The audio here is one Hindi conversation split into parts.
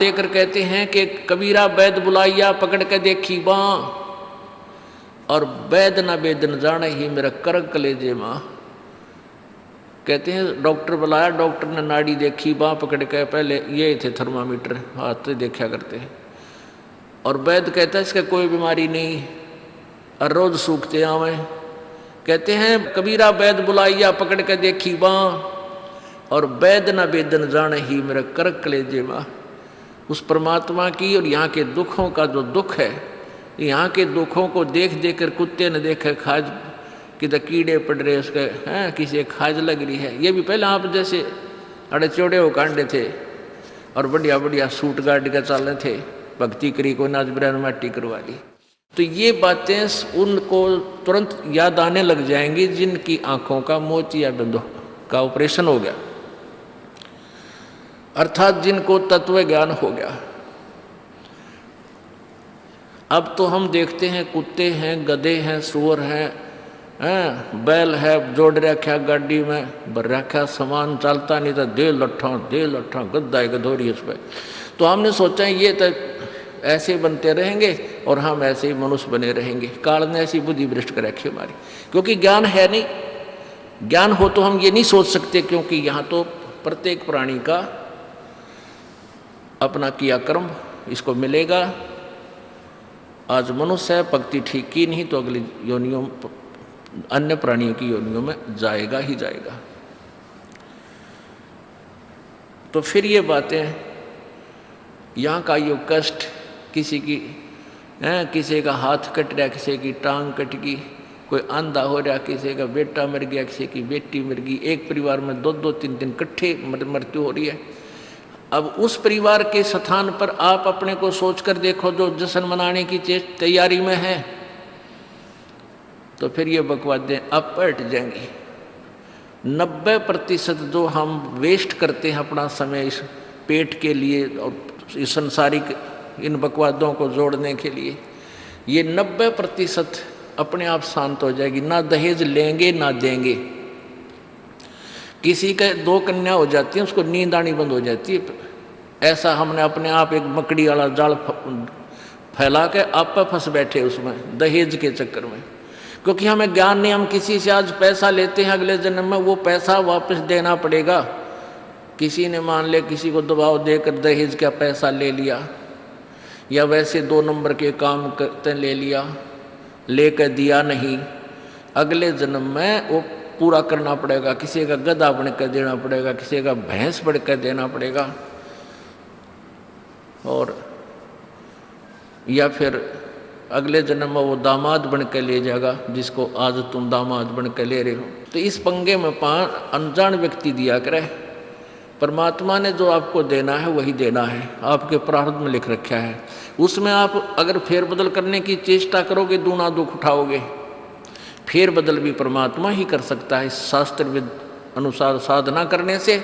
देकर कहते हैं कि कबीरा वैद बुलाइया पकड़ के देखी बाँ, और वैद न वेद न जाने ही मेरा करक कलेजे माँ। कहते हैं डॉक्टर बुलाया, डॉक्टर ने नाड़ी देखी, बाँ पकड़ के, पहले ये थे थर्मामीटर हाथ से देखा करते हैं, और वैद कहता है इसका कोई बीमारी नहीं और रोज सूखते आवे। कहते हैं कबीरा वैद बुलाइया पकड़ के देखी बाँ, और वैद न वेद न जाने ही मेरा करक कलेजे माँ। उस परमात्मा की और यहाँ के दुखों का जो दुख है, यहाँ के दुखों को देख देख कर कुत्ते ने देखे खाज किधर कीड़े पड़ रहे उसके हैं, किसी खाज लग रही है। ये भी पहले आप जैसे अड़े चौड़े हो कांडे थे और बढ़िया बढ़िया सूट गाड़ के चल थे, भक्ति करी को नाच ब्रहण माटी करवा ली। तो ये बातें उनको तुरंत याद आने लग जाएंगी जिनकी आंखों का मोतिया बिंदु का ऑपरेशन हो गया, अर्थात जिनको तत्व ज्ञान हो गया। अब तो हम देखते हैं कुत्ते हैं, गधे हैं, सुअर हैं, बैल है, जोड़ रखा गाड़ी में, भर रखा सामान, चलता नहीं था, दे लट्ठा गद्दा गधोरी उस पर। तो हमने सोचा ये तो ऐसे बनते रहेंगे और हम ऐसे ही मनुष्य बने रहेंगे। काल ने ऐसी बुद्धि भ्रष्ट कर रखी हमारी, क्योंकि ज्ञान है नहीं। ज्ञान हो तो हम ये नहीं सोच सकते, क्योंकि यहाँ तो प्रत्येक प्राणी का अपना किया कर्म इसको मिलेगा। आज मनुष्य है, भक्ति ठीक की नहीं तो अगली योनियों अन्य प्राणियों की योनियों में जाएगा ही जाएगा। तो फिर ये बातें, यहाँ का यो कष्ट, किसी की किसी का हाथ कट रहा, किसी की टांग कट गई, कोई अंधा हो रहा, किसी का बेटा मर गया, किसी की बेटी मर गई, एक परिवार में 2-2 3-3 इकट्ठे मृत्यु हो रही है। अब उस परिवार के स्थान पर आप अपने को सोचकर देखो जो जश्न मनाने की तैयारी में है, तो फिर ये बकवादें अब पलट जाएंगी। 90% जो हम वेस्ट करते हैं अपना समय इस पेट के लिए और इस संसारिक इन बकवादों को जोड़ने के लिए, ये 90% अपने आप शांत हो जाएगी। ना दहेज लेंगे ना देंगे। किसी के 2 कन्या हो जाती है, उसको नींद आनी बंद हो जाती है। ऐसा हमने अपने आप एक मकड़ी वाला जाल फैला के आप फंस बैठे उसमें दहेज के चक्कर में, क्योंकि हमें ज्ञान नहीं। हम किसी से आज पैसा लेते हैं, अगले जन्म में वो पैसा वापस देना पड़ेगा। किसी ने मान ले किसी को दबाव देकर दहेज का पैसा ले लिया, या वैसे 2 नंबर के काम करते ले लिया, लेकर दिया नहीं, अगले जन्म में वो पूरा करना पड़ेगा। किसी का गधा बनकर देना पड़ेगा, किसी का भैंस बनकर देना पड़ेगा, और या फिर अगले जन्म में वो दामाद बनकर ले जाएगा जिसको आज तुम दामाद बनकर ले रहे हो। तो इस पंगे में अनजान व्यक्ति दिया करे। परमात्मा ने जो आपको देना है वही देना है, आपके प्रारब्ध में लिख रखा है। उसमें आप अगर फेरबदल करने की चेष्टा करोगे, दूना दुख उठाओगे। फेरबदल भी परमात्मा ही कर सकता है। शास्त्र विद अनुसार साधना करने से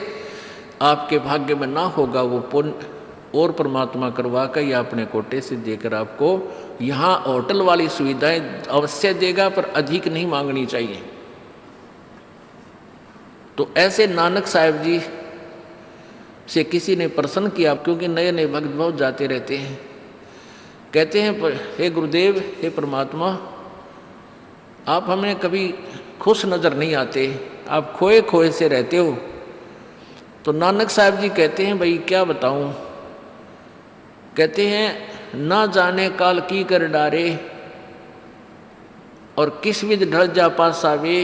आपके भाग्य में ना होगा वो पुण्य, और परमात्मा करवा कर या अपने कोटे से देकर आपको यहाँ होटल वाली सुविधाएं अवश्य देगा, पर अधिक नहीं मांगनी चाहिए। तो ऐसे नानक साहब जी से किसी ने प्रश्न किया, क्योंकि नए नए भक्त बहुत जाते रहते हैं। कहते हैं हे गुरुदेव, हे परमात्मा, आप हमें कभी खुश नज़र नहीं आते, आप खोए खोए से रहते हो। तो नानक साहब जी कहते हैं भाई क्या बताऊं। कहते हैं ना जाने काल की कर डारे, और किस विध ढल जा पासावे,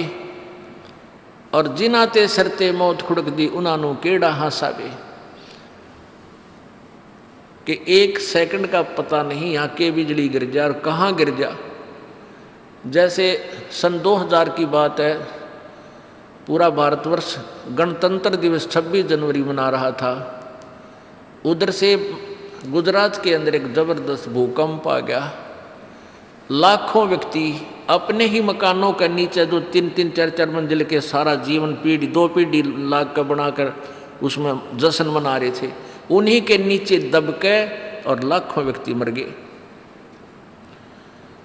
और जिनाते सरते मौत खुड़क दी उनानू केड़ा हासावे। कि 1 सेकंड का पता नहीं यहाँ के बिजली गिर जा और कहाँ गिर जा। जैसे सन 2000 की बात है, पूरा भारतवर्ष गणतंत्र दिवस 26 जनवरी मना रहा था। उधर से गुजरात के अंदर एक जबरदस्त भूकंप आ गया। लाखों व्यक्ति अपने ही मकानों के नीचे, जो 3-3 4-4 मंजिल के सारा जीवन पीढ़ी 2 पीढ़ी लाग कर बनाकर उसमें जश्न मना रहे थे, उन्हीं के नीचे दब के और लाखों व्यक्ति मर गए।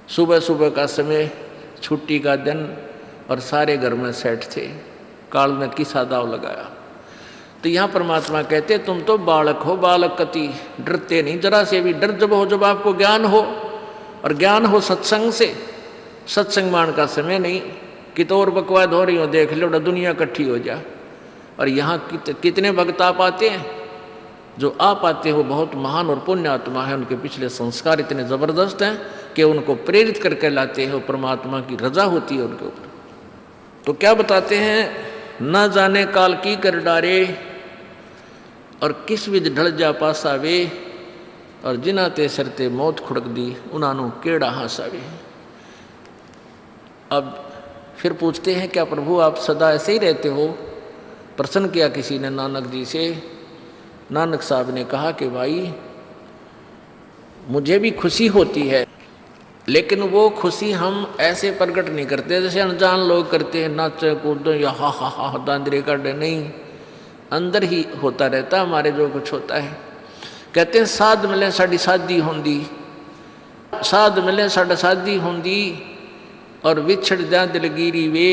सुबह सुबह का समय, छुट्टी का दिन, और सारे घर में सेट थे। काल ने किसा दाव लगाया। तो यहाँ परमात्मा कहते तुम तो बालक हो, बालक कति डरते नहीं जरा से भी। डर जब हो जब आपको ज्ञान हो, और ज्ञान हो सत्संग से। सत्संग मान का समय नहीं कि तो और बकवाद हो रही हो, देख लो दुनिया इकट्ठी हो जा। और यहाँ कितने भक्त आ पाते हैं, जो आ पाते हो बहुत महान और पुण्य आत्मा है, उनके पिछले संस्कार इतने ज़बरदस्त हैं कि उनको प्रेरित करके लाते हैं, परमात्मा की रजा होती है उनके ऊपर। तो क्या बताते हैं, न जाने काल की कर डारे, और किस विध ढल जा पासावे, और जिना ते सरते मौत खुड़क दी, उन्होंने केड़ा हंसावे। अब फिर पूछते हैं क्या प्रभु आप सदा ऐसे ही रहते हो? प्रश्न किया किसी ने नानक जी से। नानक साहब ने कहा कि भाई मुझे भी खुशी होती है, लेकिन वो खुशी हम ऐसे प्रकट नहीं करते जैसे अनजान लोग करते हैं, नाचे कूदो या हा हा हा दांदरे कर। नहीं, अंदर ही होता रहता हमारे जो कुछ होता है। कहते हैं साध मिले साड़ी शादी होंदी, साध मिले साड़ा शादी होंदी, और विछड़ जा दिलगीरी वे,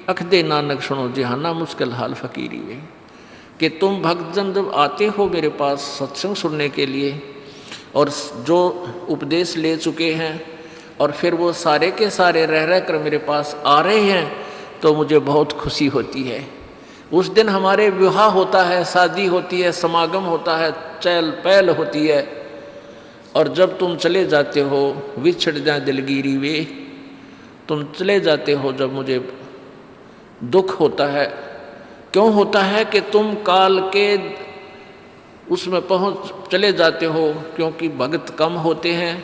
अखदे नानक सुनो जिहाना मुश्किल हाल फकीरी वे। कि तुम भक्तजन जब आते हो मेरे पास सत्संग सुनने के लिए, और जो उपदेश ले चुके हैं, और फिर वो सारे के सारे रह रह कर मेरे पास आ रहे हैं, तो मुझे बहुत खुशी होती है। उस दिन हमारे विवाह होता है, शादी होती है, समागम होता है, चहल पहल होती है। और जब तुम चले जाते हो, विछड़ जाए दिलगीरी वे, तुम चले जाते हो जब मुझे दुख होता है। क्यों होता है कि तुम काल के उसमें पहुँच चले जाते हो, क्योंकि भक्त कम होते हैं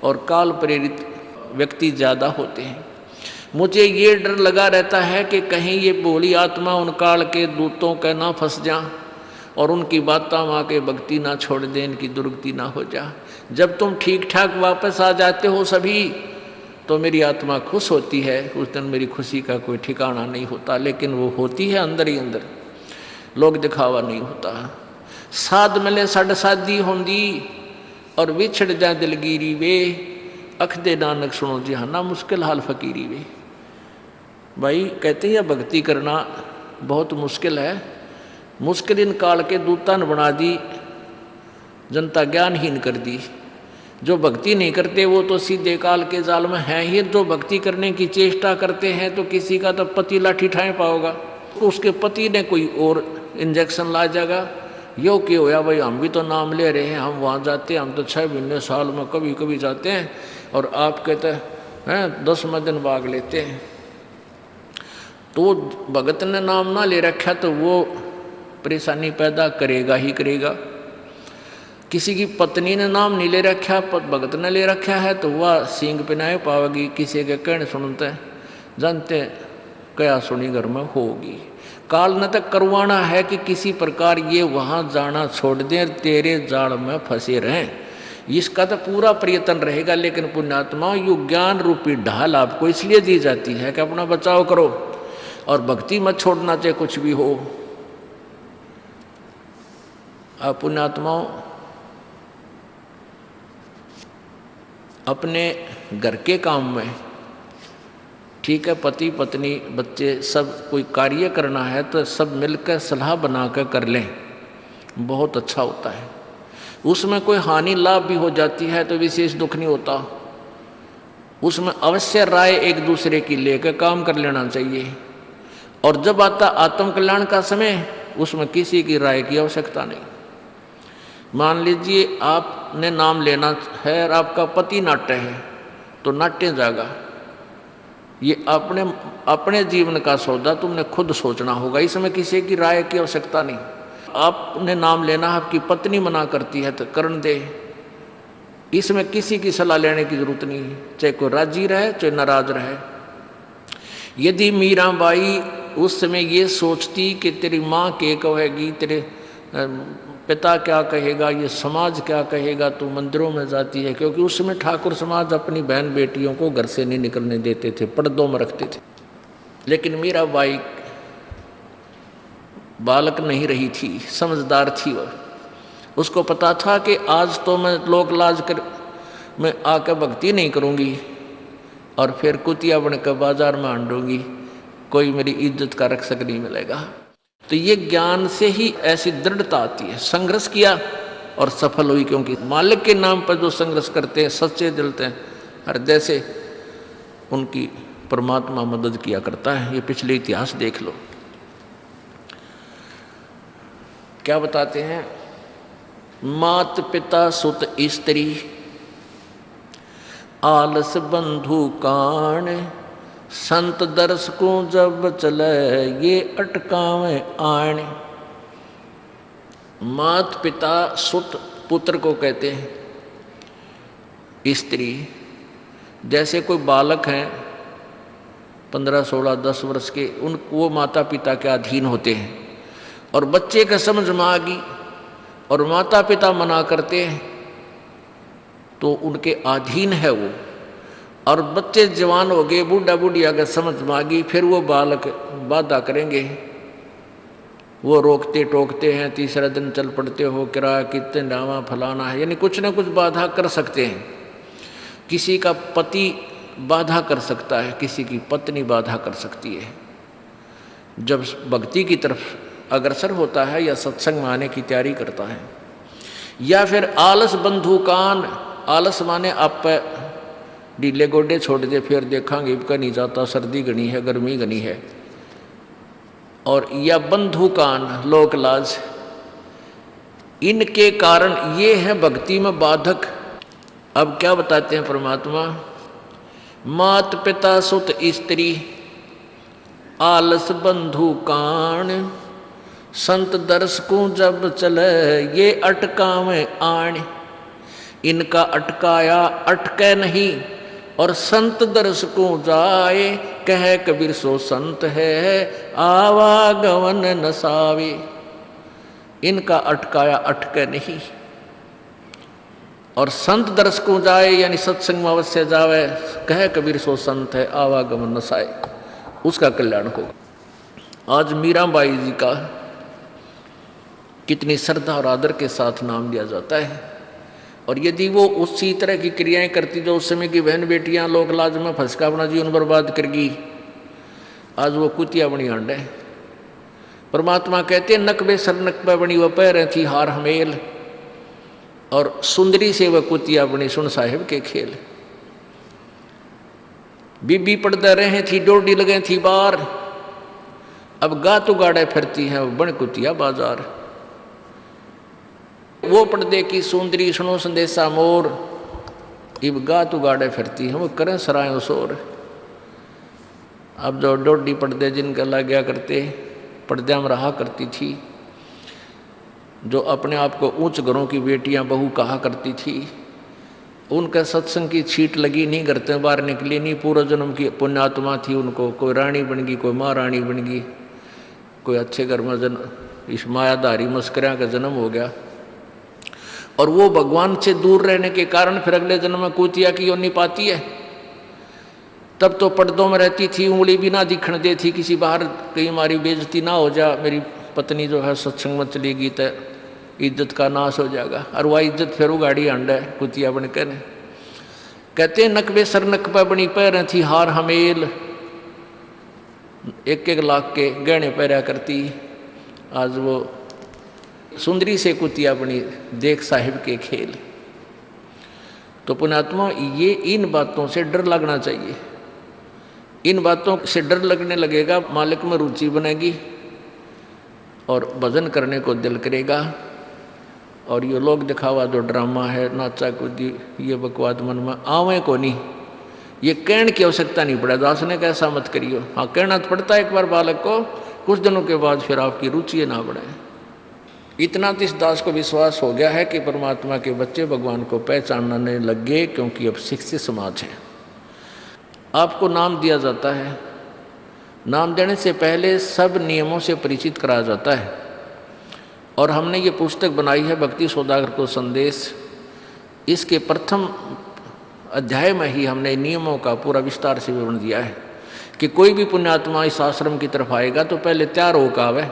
और काल प्रेरित व्यक्ति ज़्यादा होते हैं। मुझे ये डर लगा रहता है कि कहीं ये भोली आत्मा उन काल के दूतों का ना फंस जा, और उनकी बातों में आके भक्ति ना छोड़ दे, इनकी दुर्गति ना हो जा। जब तुम ठीक ठाक वापस आ जाते हो सभी, तो मेरी आत्मा खुश होती है। उस दिन मेरी खुशी का कोई ठिकाना नहीं होता, लेकिन वो होती है अंदर ही अंदर, लोग दिखावा नहीं होता। साध मिले सड़ शादी होंदी, और विछड़ जा दिलगीरी वे, अखदे नानक सुनो जिहाना मुश्किल हाल फकीरी वे। भाई कहते हैं भक्ति करना बहुत मुश्किल है। मुश्किल इन काल के दूता ने बना दी, जनता ज्ञानहीन कर दी। जो भक्ति नहीं करते वो तो सीधे काल के जाल में हैं ही। जो भक्ति करने की चेष्टा करते हैं तो किसी का तो पति लाठी ठाए पाओगा, उसके पति ने कोई और इंजेक्शन ला जाएगा। यो क्यों होया भाई, हम भी तो नाम ले रहे हैं, हम वहाँ जाते हैं, हम तो 6 महीने साल में कभी कभी जाते हैं, और आप कहते हैं 10वें दिन भाग लेते हैं। तो भगत ने नाम ना ले रखा तो वो परेशानी पैदा करेगा ही करेगा। किसी की पत्नी ने नाम नहीं ले रखा, भगत ने ले रखा है, तो वह सींग पिनाए पावेगी। किसी के कहने सुनते जानते क्या सुनी घर में होगी। काल ने तक करवाना है कि किसी प्रकार ये वहाँ जाना छोड़ दें, तेरे जाल में फंसे रहें, इसका तो पूरा प्रयत्न रहेगा। लेकिन पुण्यात्मा यु ज्ञान रूपी ढाल आपको इसलिए दी जाती है कि अपना बचाव करो, और भक्ति मत छोड़ना चाहे कुछ भी हो। आप पुण्यात्माओं अपने घर के काम में, ठीक है, पति पत्नी बच्चे सब कोई कार्य करना है तो सब मिलकर सलाह बनाकर कर लें, बहुत अच्छा होता है। उसमें कोई हानि लाभ भी हो जाती है तो विशेष दुख नहीं होता। उसमें अवश्य राय एक दूसरे की लेकर काम कर लेना चाहिए। और जब आता आत्म कल्याण का समय, उसमें किसी की राय की आवश्यकता नहीं। मान लीजिए आपने नाम लेना है और आपका पति नाट्य है, तो नाट्य जागा। ये अपने जीवन का सौदा तुमने खुद सोचना होगा, इसमें किसी की राय की आवश्यकता नहीं। आपने नाम लेना, आपकी पत्नी मना करती है तो करने दे, इसमें किसी की सलाह लेने की जरूरत नहीं, चाहे कोई राजी रहे चाहे नाराज रहे। यदि मीराबाई उस समय ये सोचती कि तेरी माँ क्या कहेगी, तेरे पिता क्या कहेगा, ये समाज क्या कहेगा, तो मंदिरों में जाती है। क्योंकि उस समय ठाकुर समाज अपनी बहन बेटियों को घर से नहीं निकलने देते थे, पर्दों में रखते थे। लेकिन मीराबाई बालक नहीं रही थी, समझदार थी वह। उसको पता था कि आज तो मैं लोक लाज कर मैं आकर भक्ति नहीं करूँगी और फिर कुतिया बनकर बाजार में आंडूंगी, कोई मेरी इज्जत का रक्षक नहीं मिलेगा। तो ये ज्ञान से ही ऐसी दृढ़ता आती है। संघर्ष किया और सफल हुई, क्योंकि मालिक के नाम पर जो संघर्ष करते हैं, सच्चे दिल से, हृदय से, उनकी परमात्मा मदद किया करता है। ये पिछले इतिहास देख लो। क्या बताते हैं? मात पिता सुत स्त्री, आलस बंधु कान, संत दर्श को जब चले ये अटकावे आण। मात पिता सुत पुत्र को कहते हैं। स्त्री, जैसे कोई बालक हैं 15, 16, 10 वर्ष के, वो माता पिता के अधीन होते हैं। और बच्चे का समझ में आ गई और माता पिता मना करते हैं तो उनके अधीन है वो। और बच्चे जवान हो गए, बूढ़ा बूढ़ी अगर समझ में आ गई, फिर वो बालक बाधा करेंगे, वो रोकते टोकते हैं। तीसरा दिन चल पड़ते हो, किराया कितने डावा फलाना है, यानी कुछ ना कुछ बाधा कर सकते हैं। किसी का पति बाधा कर सकता है, किसी की पत्नी बाधा कर सकती है। जब भक्ति की तरफ अग्रसर होता है या सत्संग में आने की तैयारी करता है। या फिर आलस बंधु कान, आलस माने आप ढीले गोडे छोड़ दे, फिर देखांगे इबका नहीं जाता, सर्दी घनी है, गर्मी घनी है। और या बंधु कान, लोक लाज, इनके कारण ये है भक्ति में बाधक। अब क्या बताते हैं परमात्मा? मात पिता सुत स्त्री, आलस बंधु कान, संत दर्श को जब चले ये अटकावे आण। इनका अटकाया अटके नहीं, और संत दर्श को जाए, कह कबीर सो संत है आवागमन नसावे। इनका अटकाया अटके नहीं, और संत दर्श को जाए, यानी सत्संग में अवश्य जावे, कह कबीर सो संत है आवागमन नसाए, उसका कल्याण होगा। आज मीराबाई जी का कितनी श्रद्धा और आदर के साथ नाम लिया जाता है। और यदि वो उसी तरह की क्रियाएं करती जो उस समय की बहन बेटियां लोक लाज में फंसका अपना जीवन बर्बाद करगी, आज वो कुतिया बनी आंड है। परमात्मा कहते हैं नकबे सर नकबे बनी वह पैर थी हार हमेल, और सुंदरी से वह कुतिया बनी सुन साहिब के खेल। बीबी पड़ते रहे थी डोडी लगे थी बार, अब गातु गाड़े फिरती है बन कुतिया बाजार। वो पर्दे की सुंदरी सुनो संदेशा मोर, इब गातु गाड़े फिरती है वो करें सरायों शोर। अब जो डोडी पर्दे जिनका लग गया करते, पर्दे में रहा करती थी, जो अपने आप को ऊंच घरों की बेटियां बहू कहा करती थी, उनका सत्संग की छीट लगी नहीं, घर से बाहर निकली नहीं। पूर्व जन्म की पुण्यात्मा थी, उनको कोई रानी बन गई, कोई महारानी बन गई, कोई अच्छे घर में इस मायाधारी मस्करिया का जन्म हो गया। और वो भगवान से दूर रहने के कारण फिर अगले जन्म में कुतिया की योनि पाती है। तब तो पर्दों में रहती थी, उंगली भी ना दिखने देती, किसी बाहर कहीं हमारी बेइज्जती ना हो जा, मेरी पत्नी जो है सत्संग में चलेगी तो इज्जत का नाश हो जाएगा। और वह इज्जत फिर उगाड़ी अंड है कुतिया बन कर। कहते हैं नकबे सर नकबा बनी पैर थी हार हमेल, 1-1 लाख के गहने पहरा करती, आज वो सुंदरी से कुतिया बनी देख साहिब के खेल। तो पुण्यात्मा ये इन बातों से डर लगना चाहिए। इन बातों से डर लगने लगेगा, मालिक में रुचि बनेगी और भजन करने को दिल करेगा। और ये लोग दिखावा जो ड्रामा है, नाचा कूदी, ये बकवाद मन में आवे को नहीं। ये कहने की आवश्यकता नहीं पड़ा, दास ने कैसा मत करियो। हाँ कहना तो पड़ता है एक बार बालक को, कुछ दिनों के बाद फिर आपकी रुचि ना बढ़े। इतना तो इस दास को विश्वास हो गया है कि परमात्मा के बच्चे भगवान को पहचानने लग गए, क्योंकि अब शिक्षित समाज है। आपको नाम दिया जाता है, नाम देने से पहले सब नियमों से परिचित कराया जाता है। और हमने ये पुस्तक बनाई है भक्ति सौदागर को संदेश। इसके प्रथम अध्याय में ही हमने नियमों का पूरा विस्तार से विवरण दिया है कि कोई भी पुण्यात्मा इस आश्रम की तरफ आएगा तो पहले तैयार होकर आवे।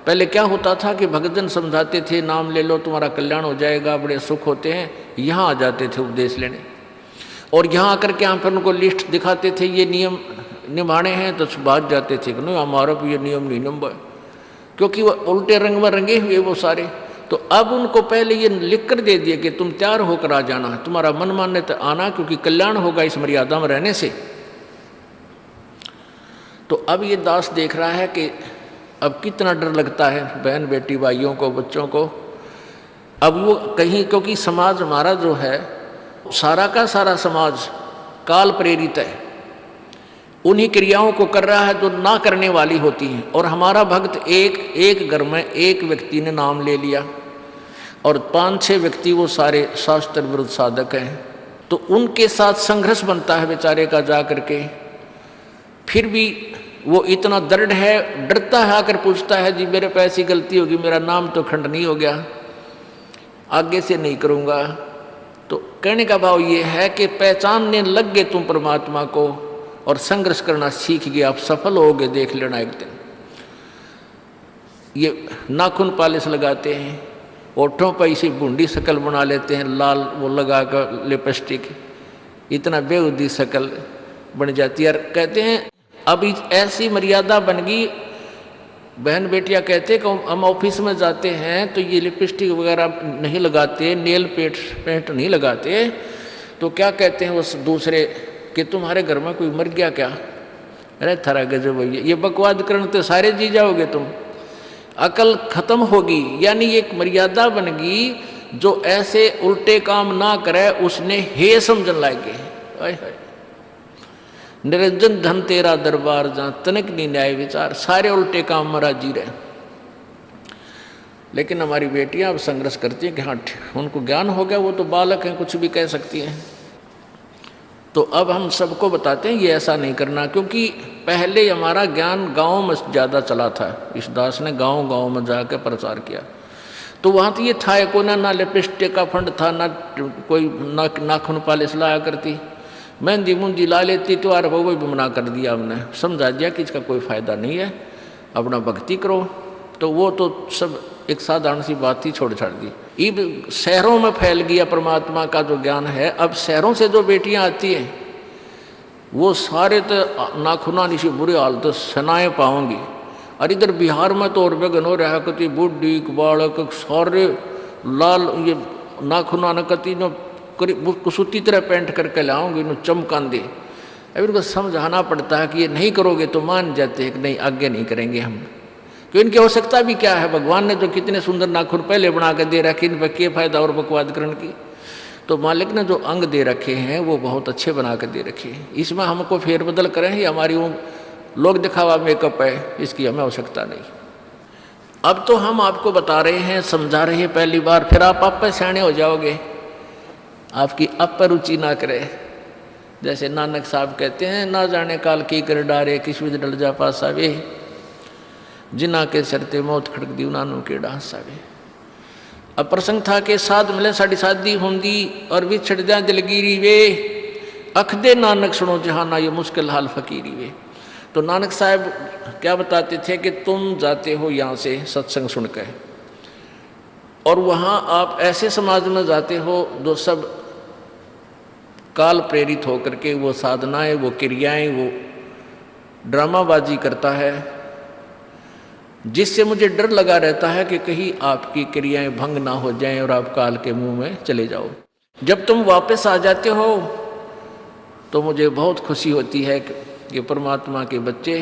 पहले क्या होता था कि भक्तजन समझाते थे नाम ले लो तुम्हारा कल्याण हो जाएगा, बड़े सुख होते हैं। यहाँ आ जाते थे उपदेश लेने, और यहाँ आकर के यहाँ पर उनको लिस्ट दिखाते थे ये नियम निभाने हैं, तो बात जाते थे कि नहीं हमारा भी ये नियम नहीं नंबर, क्योंकि वो उल्टे रंग में रंगे हुए वो सारे। तो अब उनको पहले ये लिख कर दे दिया कि तुम तैयार होकर आ जाना, तुम्हारा मन मानने तो आना, क्योंकि कल्याण होगा इस मर्यादा में रहने से। तो अब ये दास देख रहा है कि अब कितना डर लगता है बहन बेटी भाइयों को, बच्चों को। अब वो कहीं, क्योंकि समाज हमारा जो है सारा का सारा समाज काल प्रेरित है, उन्हीं क्रियाओं को कर रहा है जो ना करने वाली होती हैं। और हमारा भक्त एक घर में एक व्यक्ति ने नाम ले लिया और 5-6 व्यक्ति वो सारे शास्त्र विरुद्ध साधक हैं, तो उनके साथ संघर्ष बनता है बेचारे का जा करके। फिर भी वो इतना दृढ़ है, डरता है, आकर पूछता है जी मेरे पे ऐसी गलती होगी, मेरा नाम तो खंडनी हो गया, आगे से नहीं करूँगा। तो कहने का भाव ये है कि पहचानने लग गए तुम परमात्मा को और संघर्ष करना सीख गए, आप सफल होगे, देख लेना एक दिन। ये नाखून पालिश लगाते हैं, ओठों पर इसी बूंदी शक्ल बना लेते हैं, लाल वो लगा कर लिपस्टिक, इतना बेहुदी शक्ल बन जाती है। कहते हैं अब ऐसी मर्यादा बन गई, बहन बेटियां कहते हैं कि हम ऑफिस में जाते हैं तो ये लिपस्टिक वगैरह नहीं लगाते, नेल पेंट नहीं लगाते, तो क्या कहते हैं उस दूसरे कि तुम्हारे घर में कोई मर गया क्या? अरे थारा गजब भैया, ये बकवाद करने तो सारे जी जाओगे तुम, अकल खत्म होगी। यानी एक मर्यादा बन गई, जो ऐसे उल्टे काम ना करे उसने हे समझन लागे। निरंजन धन तेरा दरबार जहाँ तनिक नहीं न्याय विचार, सारे उल्टे काम में राजी रहे। लेकिन हमारी बेटियां अब संघर्ष करती हैं कि हाँ उनको ज्ञान हो गया, वो तो बालक हैं, कुछ भी कह सकती हैं। तो अब हम सबको बताते हैं ये ऐसा नहीं करना, क्योंकि पहले हमारा ज्ञान गांव में ज़्यादा चला था। इस दास ने गांव में जाकर प्रचार किया, तो वहाँ तो ये था को ना लिपस्टिक का फंड था, ना कोई नाखून पालिश लाया करती, मेहंदी मुंदी ला लेती, तो यार वो भी मना कर दिया हमने, समझा दिया कि इसका कोई फ़ायदा नहीं है, अपना भक्ति करो। तो वो तो सब एक साधारण सी बात ही छोड़ छाड़ दी। अब शहरों में फैल गया परमात्मा का जो ज्ञान है। अब शहरों से जो बेटियां आती हैं वो सारे तो नाखुना निशी बुरे हाल तो सनाए पाओगी। और इधर बिहार में तो और बेगन हो रहा है, कति बुढ़ी बालक सारे लाल ये नाखुना न कति न कुसूती तरह पेंट करके लाऊंगी न चमकान दे। अब इनको समझाना पड़ता है कि ये नहीं करोगे तो मान जाते हैं कि नहीं आगे नहीं करेंगे हम, क्योंकि इनकी आवश्यकता भी क्या है। भगवान ने तो कितने सुंदर नाखून पहले बना कर दे रखे, इन पर क्या फायदा और बकवाद करने की। तो मालिक ने जो अंग दे रखे हैं वो बहुत अच्छे बना कर दे रखे हैं, इसमें हमको फेरबदल करें ये हमारी वो लोग दिखावा मेकअप है, इसकी हमें आवश्यकता नहीं। अब तो हम आपको बता रहे हैं, समझा रहे हैं पहली बार, फिर आप पे सियाने हो जाओगे, आपकी अब पर रुचि ना करे। जैसे नानक साहब कहते हैं, ना जाने काल की कर डारे किस विध डल जा पासा वे, जिना के सरते मौत खड़क दी उन्होंने के डांस आवे। अब प्रसंग था कि साध मिले साड़ी शादी होंगी और विछड़ जा दिलगिरी वे, अख दे नानक सुनो जहाना ये मुश्किल हाल फकीरी वे। तो नानक साहब क्या बताते थे कि तुम जाते हो यहाँ से सत्संग सुनकर और वहाँ आप ऐसे समाज में जाते हो जो सब काल प्रेरित होकर के वो साधनाएं, वो क्रियाएं, वो ड्रामाबाजी करता है, जिससे मुझे डर लगा रहता है कि कहीं आपकी क्रियाएं भंग ना हो जाएं और आप काल के मुंह में चले जाओ। जब तुम वापस आ जाते हो तो मुझे बहुत खुशी होती है कि परमात्मा के बच्चे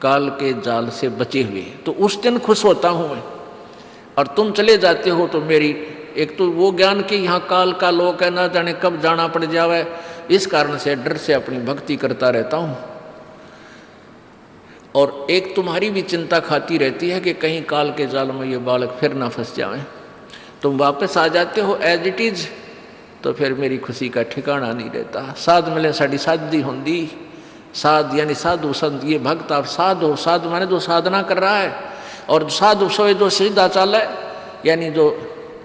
काल के जाल से बचे हुए, तो उस दिन खुश होता हूँ मैं। और तुम चले जाते हो तो मेरी एक तो वो ज्ञान कि यहाँ काल का लोक है, ना जाने कब जाना पड़ जावे, इस कारण से डर से अपनी भक्ति करता रहता हूँ। और एक तुम्हारी भी चिंता खाती रहती है कि कहीं काल के जाल में ये बालक फिर ना फंस जाएं। तुम वापस आ जाते हो एज इट इज, तो फिर मेरी खुशी का ठिकाना नहीं रहता। साध मिले साड़ी शादी होंगी, साध यानी साधु संत, ये भक्त आप साध हो। साधु माने जो साधना कर रहा है, और साधु सोए जो सीधा चाल है, यानी जो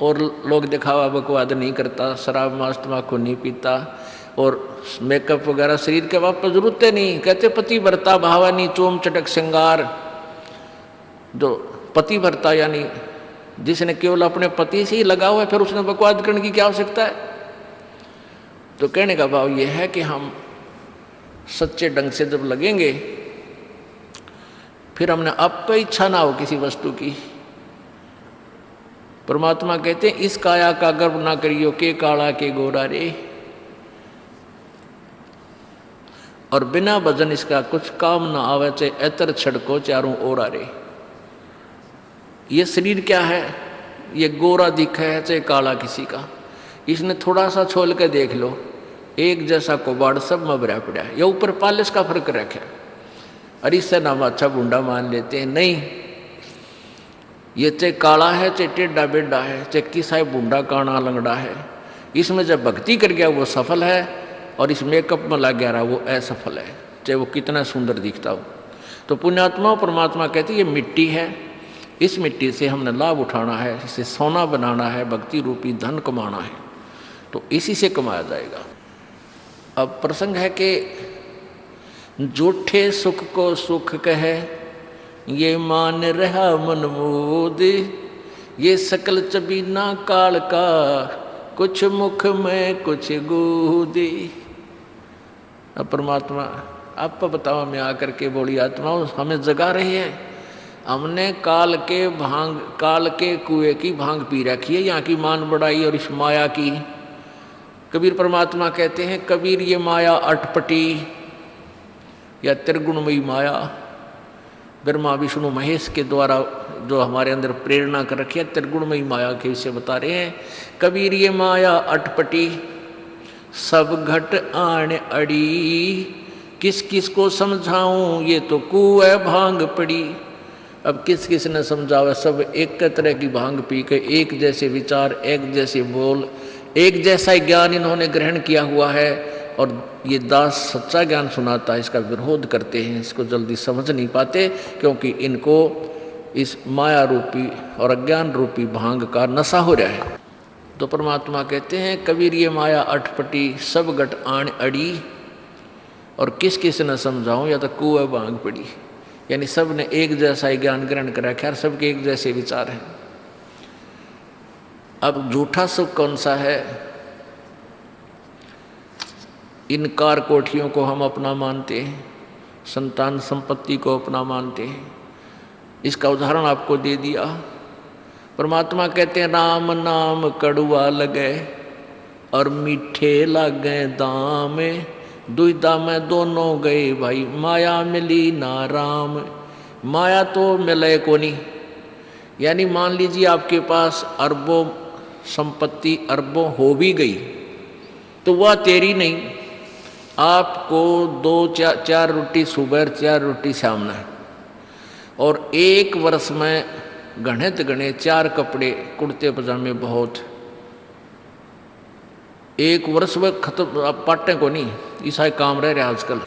और लोग दिखावा बकवाद नहीं करता, शराब मांस तम्बाकू नहीं पीता और मेकअप वगैरह शरीर के वापस जरूरत नहीं। कहते पति भरता भावानी चोम चटक श्रृंगार। जो पति भरता यानी जिसने केवल अपने पति से ही लगा हुआ है, फिर उसने बकवाद करने की क्या आवश्यकता है। तो कहने का भाव यह है कि हम सच्चे ढंग से जब लगेंगे फिर हमने अब पे इच्छा ना हो किसी वस्तु की। परमात्मा कहते हैं इस काया का गर्व ना करियो के काला के गोरा रे, और बिना भजन इसका कुछ काम ना आवे, चाहे एतर छड़को चारों ओरा रे। ये शरीर क्या है, ये गोरा दिखा है चाहे काला किसी का, इसने थोड़ा सा छोल के देख लो, एक जैसा कुबाड़ सब में भरा पड़ा है, या ऊपर पालिश का फर्क रखे, और इससे नाम अच्छा बूंदा मान लेते हैं। नहीं, ये चाहे काला है चाहे टेढ़ा बेढ़ा है, चाहे किसा है बूंदा काना लंगड़ा है, इसमें जब भक्ति कर गया वो सफल है, और इस मेकअप में लग गया रहा वो असफल है, चाहे वो कितना सुंदर दिखता हो। तो पुण्यात्मा परमात्मा कहती ये मिट्टी है, इस मिट्टी से हमने लाभ उठाना है, इसे सोना बनाना है, भक्ति रूपी धन कमाना है, तो इसी से कमाया जाएगा। अब प्रसंग है कि झूठे सुख को सुख कहे, ये मान रहा मन मोद, ये सकल चबीना काल का, कुछ मुख में कुछ गोदे। अब परमात्मा आप बताओ, मैं आकर के बोली आत्मा हमें जगा रही है, हमने काल के कुएं की भांग पी रखी है, यहाँ की मान बढ़ाई और इस माया की। कबीर परमात्मा कहते हैं कबीर ये माया अटपटी या त्रिगुणमयी माया, ब्रह्मा विष्णु महेश के द्वारा जो हमारे अंदर प्रेरणा कर रखी है, त्रिगुणमयी माया के विषय बता रहे हैं। कबीर ये माया अटपटी सब घट आण अड़ी, किस किस को समझाऊं ये तो कुएं भांग पड़ी। अब किस किस ने समझावे, सब एक तरह की भांग पी के एक जैसे विचार, एक जैसे बोल, एक जैसा ज्ञान इन्होंने ग्रहण किया हुआ है, और ये दास सच्चा ज्ञान सुनाता है इसका विरोध करते हैं, इसको जल्दी समझ नहीं पाते, क्योंकि इनको इस माया रूपी और अज्ञान रूपी भांग का नशा हो रहा है। तो परमात्मा कहते हैं कबीर ये माया अटपटी सब घट आण अड़ी, और किस किस न समझाऊं या तो कुएं भांग पड़ी, यानी सब ने एक जैसा ही ज्ञान ग्रहण कर रखा है, सबके एक जैसे विचार हैं। अब झूठा सुख कौन सा है, इन कार कोठियों को हम अपना मानते हैं, संतान संपत्ति को अपना मानते हैं। इसका उदाहरण आपको दे दिया। परमात्मा कहते हैं राम नाम कड़ुआ लगे और मीठे लागे दाम, दुविधा में दोनों गए भाई, माया मिली ना राम। माया तो मिले को नहीं, यानी मान लीजिए आपके पास अरबों संपत्ति अरबों हो भी गई तो वह तेरी नहीं, आपको 2-4 रोटी सुबह 4 रोटी शाम है, और एक वर्ष में गणे 4 कपड़े कुर्ते पजामे बहुत, एक वर्ष में खत्म। अब पाटे को नहीं, ऐसा ही काम रह रहा आजकल,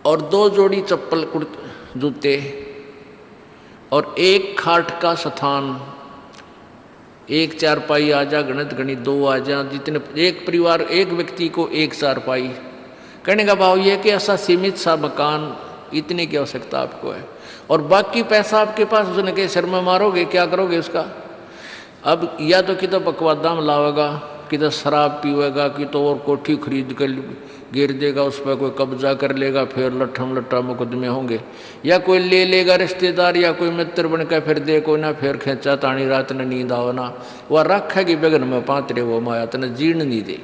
और 2 जोड़ी चप्पल कुर्ते जूते, और एक खाट का स्थान, एक चारपाई आ जा, गणी 2 आ जा, जितने एक परिवार एक व्यक्ति को एक चारपाई। कहने का भाव यह कि ऐसा सीमित सा मकान, इतने की आवश्यकता आपको है, और बाकी पैसा आपके पास उसने के सिर में मारोगे, क्या करोगे उसका? अब या तो कि तो बकवादा में लावेगा, कि तो शराब पीवेगा, कि तो और कोठी खरीद कर गिर देगा, उस पर कोई कब्जा कर लेगा, फिर लट्ठा मुकदमे होंगे, या कोई ले लेगा रिश्तेदार या कोई मित्र बन कर फिर देखो ना, फिर खेचा तानी रात ने नींद आओ ना, वह रखेगी बगन में पात्रे, वो माया तने जीर्ण नहीं दे।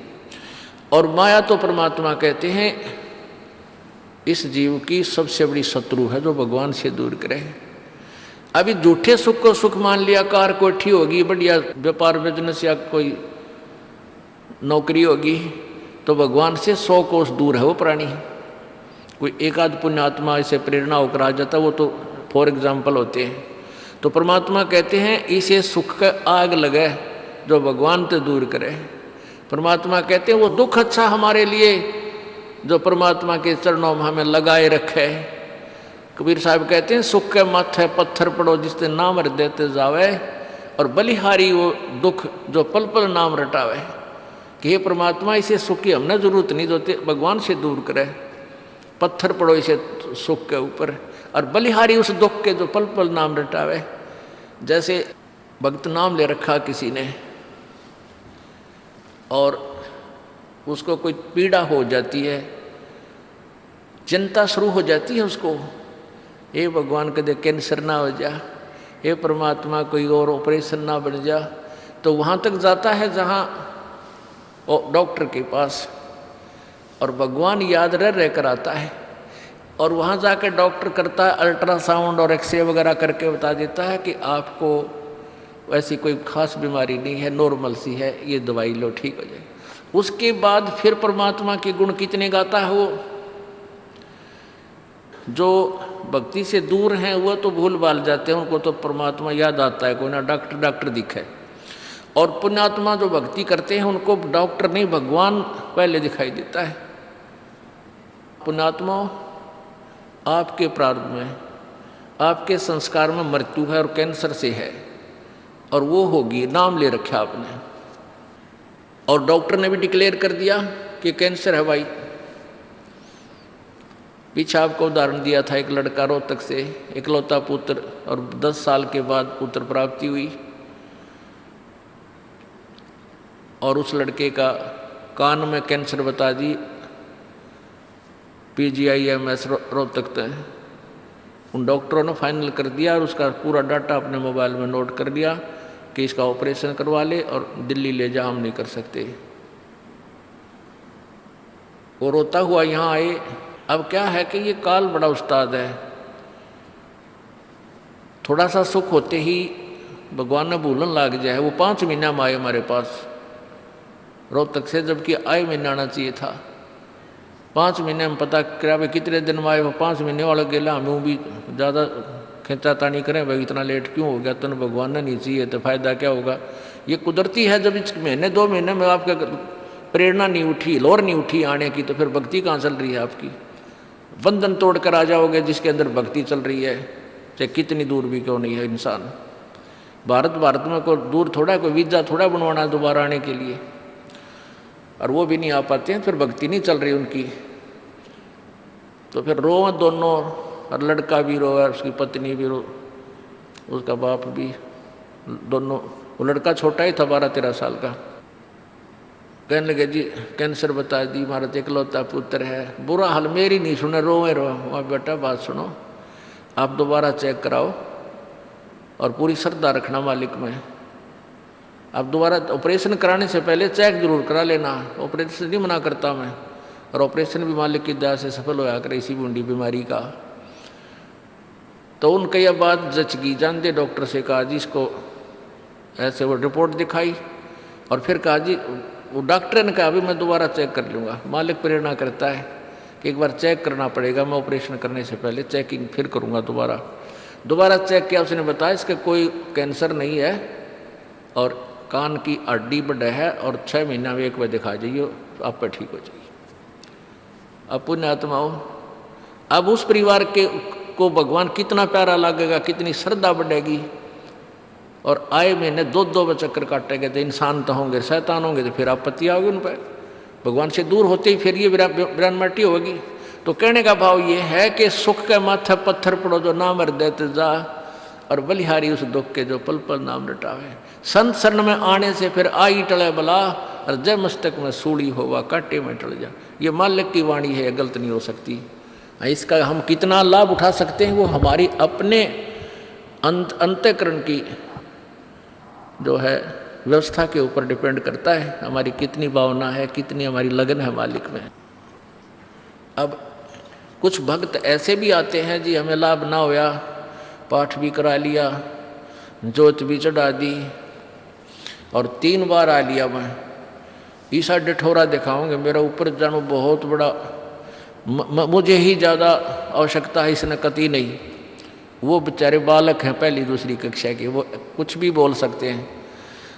और माया तो परमात्मा कहते हैं इस जीव की सबसे बड़ी शत्रु है, जो भगवान से दूर करे। अभी झूठे सुख को सुख मान लिया, कार कोठी होगी, बढ़िया व्यापार बिजनेस या कोई नौकरी होगी, तो भगवान से 100 कोस दूर है वो प्राणी। कोई एक आध पुण्यात्मा इसे प्रेरणा होकर आ जाता, वो तो फॉर एग्जाम्पल होते हैं। तो परमात्मा कहते हैं इसे सुख का आग लगे जो भगवान से दूर करे। परमात्मा कहते हैं वो दुख अच्छा हमारे लिए जो परमात्मा के चरणों में हमें लगाए रखे। कबीर साहब कहते हैं सुख के माथे पत्थर पड़ो जिससे नाम देते जावे, और बलिहारी वो दुख जो पल पल नाम रटावे। कि हे परमात्मा इसे सुख की हमने जरूरत नहीं, जो भगवान से दूर करे। पत्थर पड़ो इसे सुख के ऊपर, और बलिहारी उस दुख के जो पल पल नाम रटावे। जैसे भक्त नाम ले रखा किसी ने और उसको कोई पीड़ा हो जाती है, चिंता शुरू हो जाती है उसको, हे भगवान कदे कैंसर ना हो जा, हे परमात्मा कोई और ऑपरेशन ना बन जा। तो वहाँ तक जाता है जहाँ डॉक्टर के पास, और भगवान याद रह कर आता है। और वहाँ जाकर डॉक्टर करता है अल्ट्रासाउंड और एक्सरे वगैरह करके बता देता है कि आपको वैसी कोई खास बीमारी नहीं है, नॉर्मल सी है, ये दवाई लो ठीक हो जाए। उसके बाद फिर परमात्मा के गुण कितने गाता है वो। जो भक्ति से दूर हैं वो तो भूल भाल जाते हैं, उनको तो परमात्मा याद आता है, कोई ना डॉक्टर दिखे। और पुण्यात्मा जो भक्ति करते हैं उनको डॉक्टर नहीं भगवान पहले दिखाई देता है। पुण्यात्मा, आपके प्रारब्ध में, आपके संस्कार में मृत्यु है और कैंसर से है, और वो होगी, नाम ले रखा आपने। और डॉक्टर ने भी डिक्लेयर कर दिया कि कैंसर है भाई। पीछे आपको उदाहरण दिया था, एक लड़का रोहतक से, इकलौता पुत्र, और 10 साल के बाद पुत्र प्राप्ति हुई, और उस लड़के का कान में कैंसर बता दी, PGIMS रोहतक तक। उन डॉक्टरों ने फाइनल कर दिया और उसका पूरा डाटा अपने मोबाइल में नोट कर लिया कि इसका ऑपरेशन करवा ले और दिल्ली ले जा, हम नहीं कर सकते। वो रोता हुआ यहाँ आए। अब क्या है कि ये काल बड़ा उस्ताद है, थोड़ा सा सुख होते ही भगवान ने भूलन लाग जाए। वो 5 महीना में आए हमारे पास रोहतक से, जबकि आए महीना आना चाहिए था। 5 महीने में पता करा भाई कितने दिन में आए, वो 5 महीने वाला गेला। हमें भी ज़्यादा खींचातानी करें भाई इतना लेट क्यों हो गया, तो भगवान ने नहीं चाहिए तो फायदा क्या होगा। ये कुदरती है, जब इस महीने 2 महीने में आपका प्रेरणा नहीं उठी, लोर नहीं उठी आने की, तो फिर भक्ति कहाँ चल रही है आपकी। बंधन तोड़ कर आ जाओगे जिसके अंदर भक्ति चल रही है, चाहे कितनी दूर भी क्यों नहीं है इंसान। भारत में कोई दूर थोड़ा है, कोई वीज़ा थोड़ा बनवाना है दोबारा आने के लिए, और वो भी नहीं आ पाते हैं, फिर भक्ति नहीं चल रही उनकी। तो फिर रोए दोनों, और लड़का भी रोए, उसकी पत्नी भी रो, उसका बाप भी, दोनों। वो लड़का छोटा ही था, 12-13 साल का। कहने लगे जी कैंसर बता दी, हमारा तो इकलौता पुत्र है। बुरा हाल मेरी नहीं सुने, रोए वहाँ बेटा बात सुनो, आप दोबारा चेक कराओ और पूरी श्रद्धा रखना मालिक में। आप दोबारा ऑपरेशन कराने से पहले चेक जरूर करा लेना, ऑपरेशन नहीं मना करता मैं, और ऑपरेशन भी मालिक की दया से सफल होया करे इसी बूंदी बीमारी का। तो उनके यह बात जच गई, जानते डॉक्टर से कहा जी इसको ऐसे, वो रिपोर्ट दिखाई, और फिर कहा जी, वो डॉक्टर ने कहा अभी मैं दोबारा चेक कर लूँगा। मालिक प्रेरणा करता है कि एक बार चेक करना पड़ेगा, मैं ऑपरेशन करने से पहले चेकिंग फिर करूँगा। दोबारा चेक किया, उसने बताया इसका कोई कैंसर नहीं है, और कान की हड्डी बढ़ है, और 6 महीना में एक बार दिखा जाइए, आप पर ठीक हो जाइए। अब पुण्यात्माओं, अब उस परिवार के को भगवान कितना प्यारा लगेगा, कितनी श्रद्धा बढ़ेगी। और आए महीने 2-2 चक्कर काटेंगे, तो इंसान तो होंगे, शैतान होंगे, तो फिर आपत्ति आओगी उन पर। भगवान से दूर होते ही फिर ये विरानमाटी होगी। तो कहने का भाव ये है कि सुख के माथे पत्थर पड़ो जो नाम हृदय ते जा, और बलिहारी उस दुख के जो पल पल नाम रटावे। संत शरण में आने से फिर आई टले बला, और जय मस्तक में सूड़ी होवा कांटे में टल जा। ये मालिक की वाणी है, गलत नहीं हो सकती। इसका हम कितना लाभ उठा सकते हैं वो हमारी अपने अंतःकरण की जो है व्यवस्था के ऊपर डिपेंड करता है। हमारी कितनी भावना है, कितनी हमारी लगन है मालिक में। अब कुछ भक्त ऐसे भी आते हैं जी, हमें लाभ ना होया, पाठ भी करा लिया, जोत भी चढ़ा दी, और 3 बार आ लिया मैं, ईसा डिठोरा दिखाऊंगे, मेरा ऊपर जानो बहुत बड़ा, मुझे ही ज़्यादा आवश्यकता है, इसने कति नहीं। वो बेचारे बालक हैं, 1ली-2री कक्षा के, वो कुछ भी बोल सकते हैं,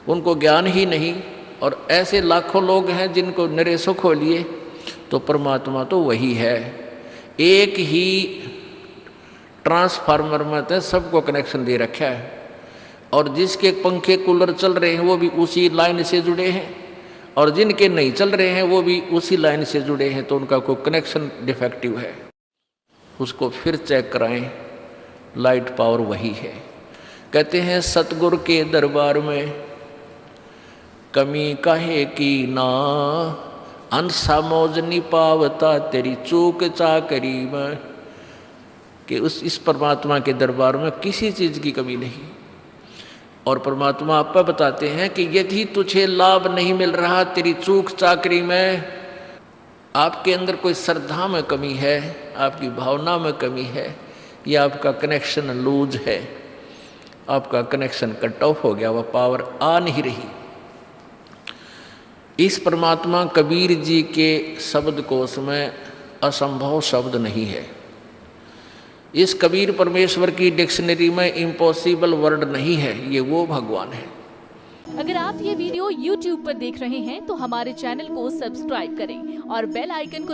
उनको ज्ञान ही नहीं। और ऐसे लाखों लोग हैं जिनको निरे सुख हो लिए। तो परमात्मा तो वही है, एक ही ट्रांसफार्मर में तो सबको कनेक्शन दे रखा है, और जिसके पंखे कूलर चल रहे हैं वो भी उसी लाइन से जुड़े हैं, और जिनके नहीं चल रहे हैं वो भी उसी लाइन से जुड़े हैं। तो उनका कोई कनेक्शन डिफेक्टिव है, उसको फिर चेक कराएं, लाइट पावर वही है। कहते हैं सतगुरु के दरबार में कमी काहे की ना, अंसा मौज नहीं पावता तेरी चूक चाकरी में। कि इस परमात्मा के दरबार में किसी चीज़ की कमी नहीं। और परमात्मा आप बताते हैं कि यदि तुझे लाभ नहीं मिल रहा तेरी चूक चाकरी में, आपके अंदर कोई श्रद्धा में कमी है, आपकी भावना में कमी है, या आपका कनेक्शन लूज है, आपका कनेक्शन कट ऑफ हो गया, वह पावर आ नहीं रही। इस परमात्मा कबीर जी के शब्द कोश में असंभव शब्द नहीं है। इस कबीर परमेश्वर की डिक्शनरी में इम्पॉसिबल वर्ड नहीं है, ये वो भगवान है। अगर आप ये वीडियो YouTube पर देख रहे हैं तो हमारे चैनल को सब्सक्राइब करें और बेल आइकन को